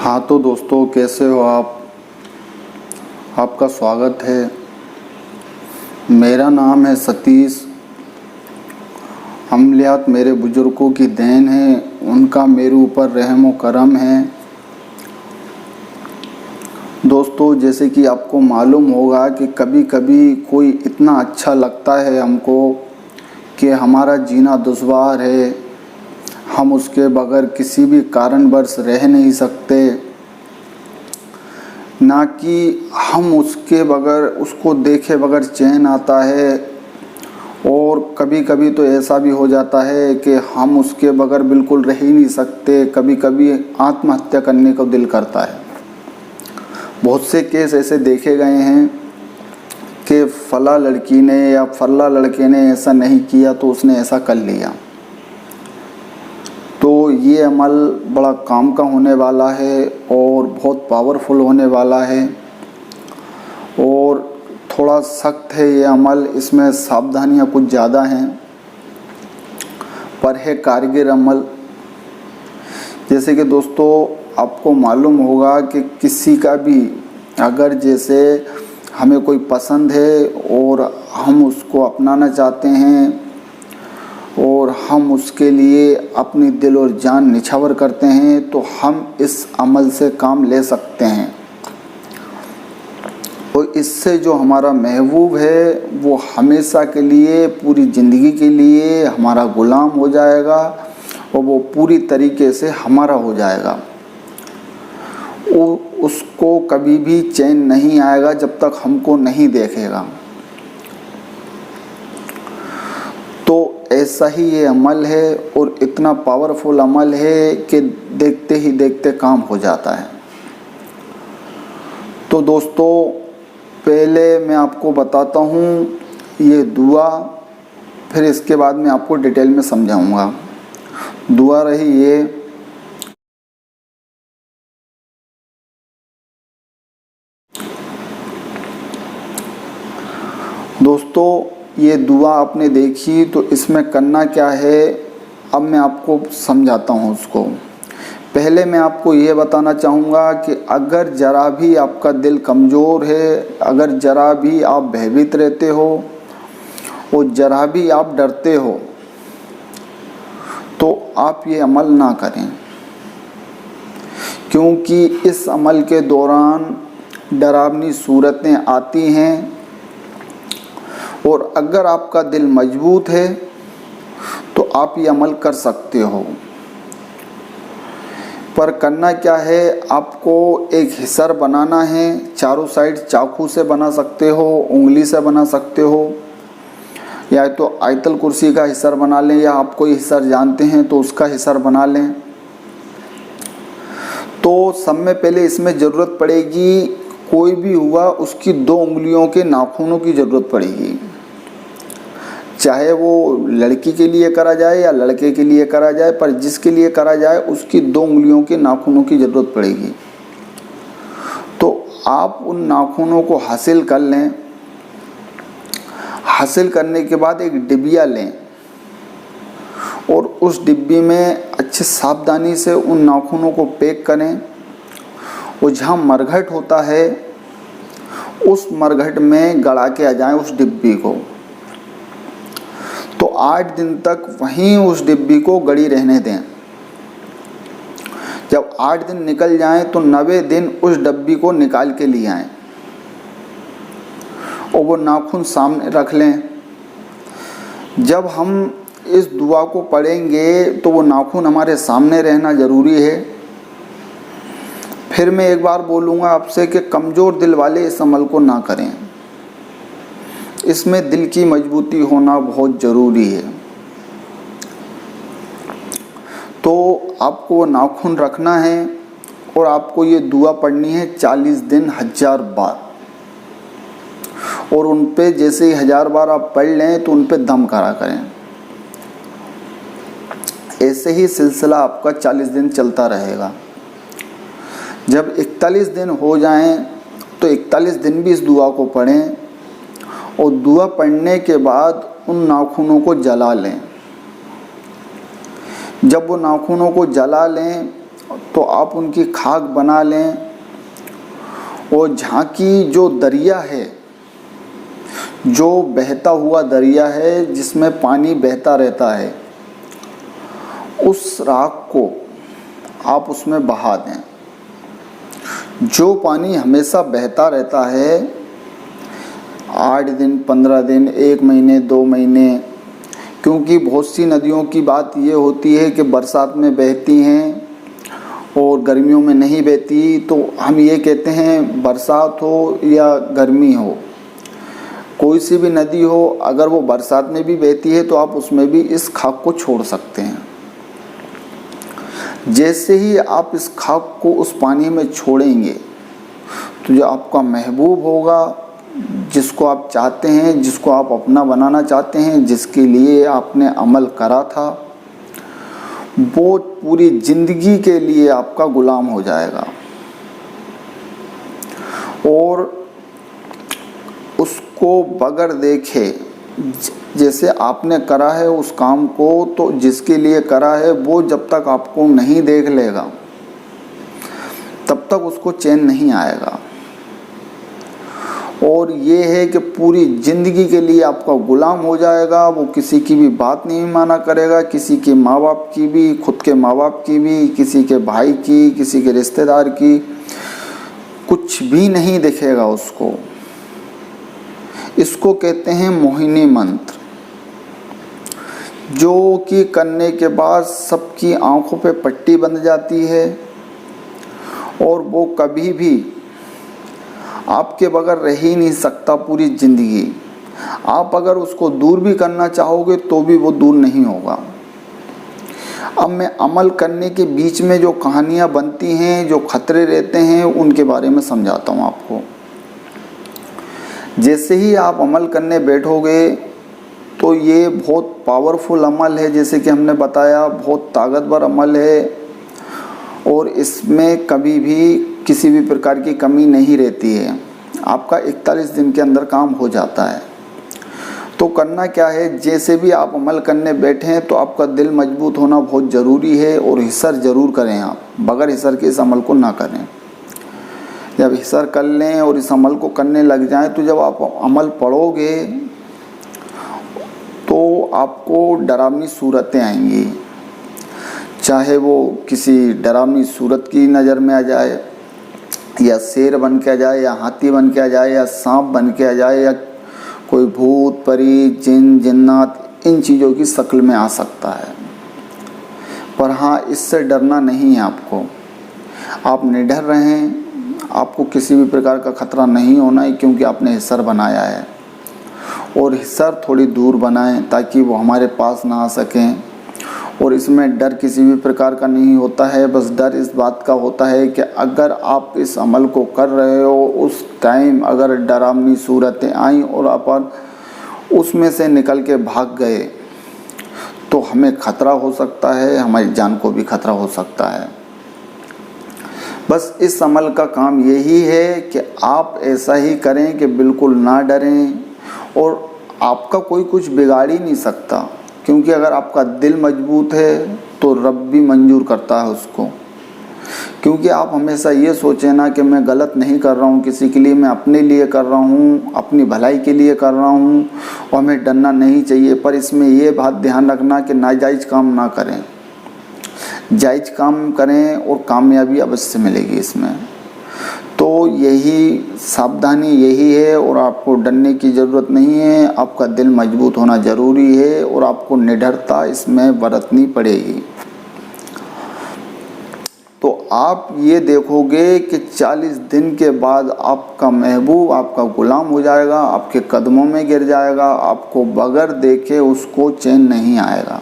हाँ तो दोस्तों, कैसे हो आप? आपका स्वागत है। मेरा नाम है सतीश। अमलियात मेरे बुज़ुर्गों की देन है, उनका मेरे ऊपर रहम व करम है। दोस्तों, जैसे कि आपको मालूम होगा कि कभी कभी कोई इतना अच्छा लगता है हमको कि हमारा जीना दुश्वार है, हम उसके बगैर किसी भी कारणवश रह नहीं सकते, ना कि हम उसके बगैर, उसको देखे बगैर चैन आता है। और कभी कभी तो ऐसा भी हो जाता है कि हम उसके बगैर बिल्कुल रह ही नहीं सकते, कभी कभी आत्महत्या करने को दिल करता है। बहुत से केस ऐसे देखे गए हैं कि फला लड़की ने या फला लड़के ने ऐसा नहीं किया तो उसने ऐसा कर लिया। तो ये अमल बड़ा काम का होने वाला है और बहुत पावरफुल होने वाला है और थोड़ा सख्त है ये अमल। इसमें सावधानियां कुछ ज़्यादा हैं, पर है कारगर अमल। जैसे कि दोस्तों, आपको मालूम होगा कि किसी का भी अगर जैसे हमें कोई पसंद है और हम उसको अपनाना चाहते हैं और हम उसके लिए अपनी दिल और जान निछावर करते हैं, तो हम इस अमल से काम ले सकते हैं। और इससे जो हमारा महबूब है वो हमेशा के लिए, पूरी ज़िंदगी के लिए हमारा ग़ुलाम हो जाएगा और वो पूरी तरीके से हमारा हो जाएगा। उसको कभी भी चैन नहीं आएगा जब तक हमको नहीं देखेगा। तो ऐसा ही ये अमल है और इतना पावरफुल अमल है कि देखते ही देखते काम हो जाता है। तो दोस्तों, पहले मैं आपको बताता हूँ ये दुआ, फिर इसके बाद मैं आपको डिटेल में समझाऊंगा। दुआ रही ये। दोस्तों, ये दुआ आपने देखी तो इसमें करना क्या है, अब मैं आपको समझाता हूँ उसको। पहले मैं आपको ये बताना चाहूँगा कि अगर ज़रा भी आपका दिल कमज़ोर है, अगर ज़रा भी आप भयभीत रहते हो और ज़रा भी आप डरते हो, तो आप ये अमल ना करें, क्योंकि इस अमल के दौरान डरावनी सूरतें आती हैं। और अगर आपका दिल मजबूत है तो आप ये अमल कर सकते हो। पर करना क्या है, आपको एक हिसर बनाना है। चारों साइड चाकू से बना सकते हो, उंगली से बना सकते हो, या तो आयतल कुर्सी का हिसर बना लें, या आप कोई हिसर जानते हैं तो उसका हिसर बना लें। तो सब में पहले इसमें ज़रूरत पड़ेगी, कोई भी हुआ उसकी 2 उंगलियों के नाखूनों की ज़रूरत पड़ेगी। चाहे वो लड़की के लिए करा जाए या लड़के के लिए करा जाए, पर जिसके लिए करा जाए उसकी 2 उंगलियों के नाखूनों की ज़रूरत पड़ेगी। तो आप उन नाखूनों को हासिल कर लें। हासिल करने के बाद एक डिबिया लें और उस डिब्बी में अच्छे सावधानी से उन नाखूनों को पैक करें। और जहाँ मरघट होता है उस मरघट में गड़ा के आ जाएं उस डिब्बी को। तो 8 दिन तक वहीं उस डिब्बी को गड़ी रहने दें। जब 8 दिन निकल जाएं तो 90 दिन उस डब्बी को निकाल के लिए आएं और वो नाखून सामने रख लें। जब हम इस दुआ को पढ़ेंगे तो वो नाखून हमारे सामने रहना ज़रूरी है। फिर मैं एक बार बोलूँगा आपसे कि कमज़ोर दिल वाले इस अमल को ना करें। इसमें दिल की मजबूती होना बहुत ज़रूरी है। तो आपको वो नाखून रखना है और आपको ये दुआ पढ़नी है 40 दिन 1000 बार। और उन पे जैसे ही 1000 बार आप पढ़ लें तो उन पे दम करा करें। ऐसे ही सिलसिला आपका 40 दिन चलता रहेगा। जब 41 दिन हो जाएं तो 41 दिन भी इस दुआ को पढ़ें और दुआ पढ़ने के बाद उन नाखूनों को जला लें। जब वो नाखूनों को जला लें तो आप उनकी खाक बना लें। और झांकी जो दरिया है, जो बहता हुआ दरिया है जिसमें पानी बहता रहता है, उस राख को आप उसमें बहा दें। जो पानी हमेशा बहता रहता है, 8 दिन, 15 दिन, 1 महीने, 2 महीने, क्योंकि बहुत सी नदियों की बात ये होती है कि बरसात में बहती हैं और गर्मियों में नहीं बहती। तो हम ये कहते हैं बरसात हो या गर्मी हो, कोई सी भी नदी हो, अगर वो बरसात में भी बहती है तो आप उसमें भी इस खाक को छोड़ सकते हैं। जैसे ही आप इस खाक को उस पानी में छोड़ेंगे तो जो आपका महबूब होगा, जिसको आप चाहते हैं, जिसको आप अपना बनाना चाहते हैं, जिसके लिए आपने अमल करा था, वो पूरी जिंदगी के लिए आपका गुलाम हो जाएगा। और उसको बगैर देखे, जैसे आपने करा है उस काम को, तो जिसके लिए करा है वो जब तक आपको नहीं देख लेगा तब तक उसको चैन नहीं आएगा। और ये है कि पूरी ज़िंदगी के लिए आपका गुलाम हो जाएगा। वो किसी की भी बात नहीं माना करेगा, किसी के माँ बाप की भी, खुद के माँ बाप की भी, किसी के भाई की, किसी के रिश्तेदार की, कुछ भी नहीं दिखेगा उसको। इसको कहते हैं मोहिनी मंत्र, जो कि करने के बाद सबकी आंखों पे पट्टी बंध जाती है और वो कभी भी आपके बगैर रह ही नहीं सकता पूरी ज़िंदगी। आप अगर उसको दूर भी करना चाहोगे तो भी वो दूर नहीं होगा। अब मैं अमल करने के बीच में जो कहानियाँ बनती हैं, जो खतरे रहते हैं, उनके बारे में समझाता हूँ आपको। जैसे ही आप अमल करने बैठोगे तो ये बहुत पावरफुल अमल है, जैसे कि हमने बताया, बहुत ताकतवर अमल है और इसमें कभी भी किसी भी प्रकार की कमी नहीं रहती है। आपका 41 दिन के अंदर काम हो जाता है। तो करना क्या है, जैसे भी आप अमल करने बैठे हैं तो आपका दिल मजबूत होना बहुत ज़रूरी है और हिसर ज़रूर करें। आप बगैर हिसर के इस अमल को ना करें। जब हिसर कर लें और इस अमल को करने लग जाएं तो जब आप अमल पढ़ोगे तो आपको डरावनी सूरतें आएंगी, चाहे वो किसी डरावनी सूरत की नज़र में आ जाए, या शेर बन के आ जाए, या हाथी बन के आ जाए, या सांप बन के आ जाए, या कोई भूत, परी, जिन, जिन्नात, इन चीज़ों की शक्ल में आ सकता है। पर हाँ, इससे डरना नहीं है आपको। आप निडर रहें, आपको किसी भी प्रकार का खतरा नहीं होना है, क्योंकि आपने हिस्सर बनाया है। और हिस्सर थोड़ी दूर बनाएं ताकि वो हमारे पास ना आ सकें। और इसमें डर किसी भी प्रकार का नहीं होता है, बस डर इस बात का होता है कि अगर आप इस अमल को कर रहे हो, उस टाइम अगर डरावनी सूरतें आईं और अपन उसमें से निकल के भाग गए तो हमें खतरा हो सकता है, हमारी जान को भी खतरा हो सकता है। बस इस अमल का काम यही है कि आप ऐसा ही करें कि बिल्कुल ना डरें, और आपका कोई कुछ बिगाड़ ही नहीं सकता, क्योंकि अगर आपका दिल मजबूत है तो रब भी मंजूर करता है उसको। क्योंकि आप हमेशा ये सोचें ना कि मैं गलत नहीं कर रहा हूँ किसी के लिए, मैं अपने लिए कर रहा हूँ, अपनी भलाई के लिए कर रहा हूँ और हमें डरना नहीं चाहिए। पर इसमें ये बात ध्यान रखना कि नाजायज़ काम ना करें, जायज़ काम करें और कामयाबी अवश्य मिलेगी इसमें। तो यही सावधानी यही है, और आपको डरने की ज़रूरत नहीं है। आपका दिल मजबूत होना ज़रूरी है और आपको निडरता इसमें बरतनी पड़ेगी। तो आप ये देखोगे कि 40 दिन के बाद आपका महबूब आपका गुलाम हो जाएगा, आपके कदमों में गिर जाएगा, आपको बगैर देखे उसको चैन नहीं आएगा।